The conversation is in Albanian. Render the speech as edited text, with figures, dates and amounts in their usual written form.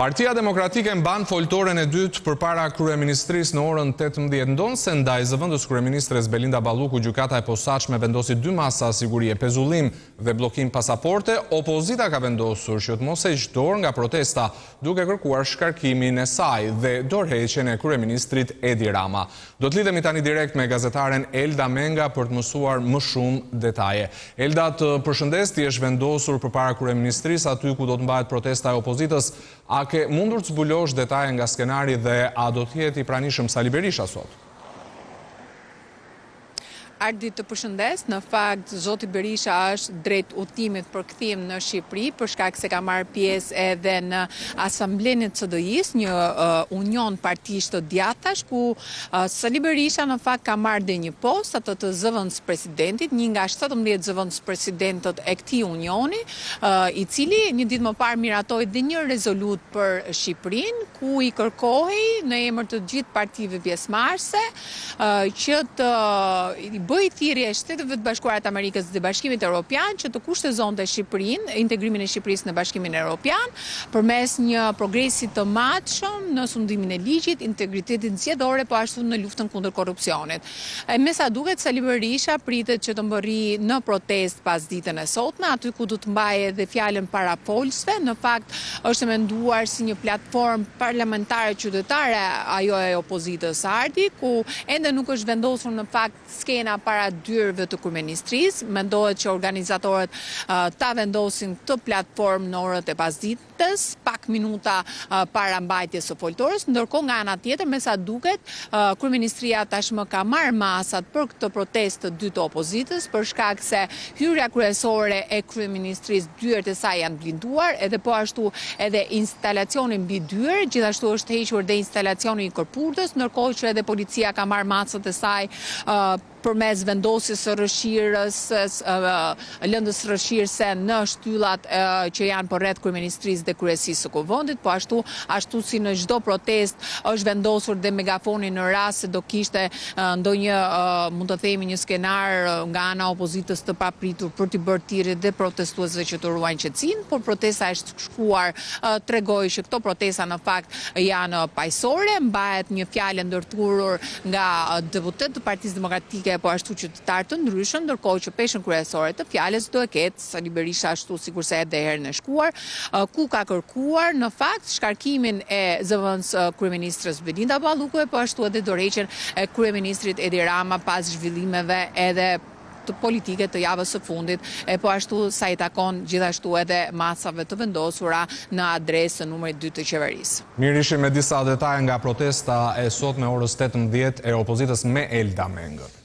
Partia Demokratike mban foltoren e dytë përpara kryeministrisë në orën 18 ndonse ndaj zëvendës kryeministres Belinda Balluku gjykata e posaçme vendosi 2 masa sigurie, pezullim dhe bllokim pasaporte. Opozita ka vendosur që të mos heqë dorë nga protesta, duke kërkuar shkarkimin e saj dhe dorëheqjen e kryeministrit Edi Rama. Do të lidhemi tani direkt me gazetaren Elda Menga për të mësuar më shumë detaje. Elda, të përshëndes, ti je vendosur përpara kryeministrisë aty ku do të mbahet protesta e opozitës. A ke mundur të zbulosh detaje nga skenari dhe a do të jetë i pranishëm Sali Berisha sot? Ardi, të përshëndes, në fakt zoti Berisha është drejt udhëtimit për kthim në Shqipëri, për shkak se ka marrë pjesë edhe në asamblenë e CDI-s, një union partish të djathash, ku Sali Berisha në fakt ka marrë dhe një post, atë të zëvendës presidentit, një nga 17 zëvendës presidentët e këtij unioni, i cili një ditë më parë miratoi dhe një rezolut për Shqipërinë, ku i kërkohej në emër të gjithë partive pjesëmarrëse që të bëj thirrje Shteteve të Bashkuara të Amerikës dhe Bashkimit Evropian që të kushtozonte Shqipërinë, integrimin e Shqipërisë në Bashkimin Evropian, përmes një progresi të madhshëm në sundimin e ligjit, integritetin zgjedhor, po ashtu në luftën kundër korrupsionit. Me sa duket, Sali Berisha pritet që të mbërri në protestë pas ditën e sotme, aty ku do të mbajë edhe fjalën para folësve. Në fakt është menduar si një platformë parlamentare qytetare ajo e opozitës Ardi, ku ende nuk është vendosur në fakt skena para dyrëve të kryeministrisë. Mendohet që organizatorët ta vendosin këtë platformë në orët e pasditës, pak minuta para mbajtjes së foltorës, ndërkohë nga ana tjetër, me sa duket, kryeministria tashmë ka marrë masat për këtë protestë të dytë të opozitës, për shkak se hyrja kryesore e kryeministrisë, dyert e saj janë blinduar, edhe po ashtu edhe instalacioni mbi dyert, gjithashtu është hequr dhe instalacioni i kërpurtës, ndërkohë që edhe policia ka marrë masat e saj përmes vendosjes së rrëshirës, lëndës rrëshirëse në shtyllat që janë përreth kryeministrisë dhe kryesisë së kuvendit, po ashtu si në çdo protestë është vendosur dhe megafoni në rast se do kishte ndonjë, mund të themi, një skenar nga ana opozitës të papritur për të bërë thirrje dhe protestuesve që të ruajnë qetësinë, por protesta është shkuar, tregoi që këto protesta në fakt janë paqësore. Mbahet një fjalë ndërtuar nga deputet të Partisë Demokratike, po ashtu qytetarë të ndryshëm, ndërkohë që peshën kryesore të fjalës do e ketë Sali Berisha, ashtu sikurse edhe herën e shkuar, ku ka kërkuar në fakt shkarkimin e zëvendës kryeministres Belinda Balluku, po ashtu edhe dorëheqjen e kryeministrit Edi Rama pas zhvillimeve edhe të politike të javës së fundit, e po ashtu sa i takon gjithashtu edhe masave të vendosura në adresë numrit 2 të qeverisë. Mirë, ishim me disa detaje nga protesta e sotme orës 18 e opozitës me Elda Mengë.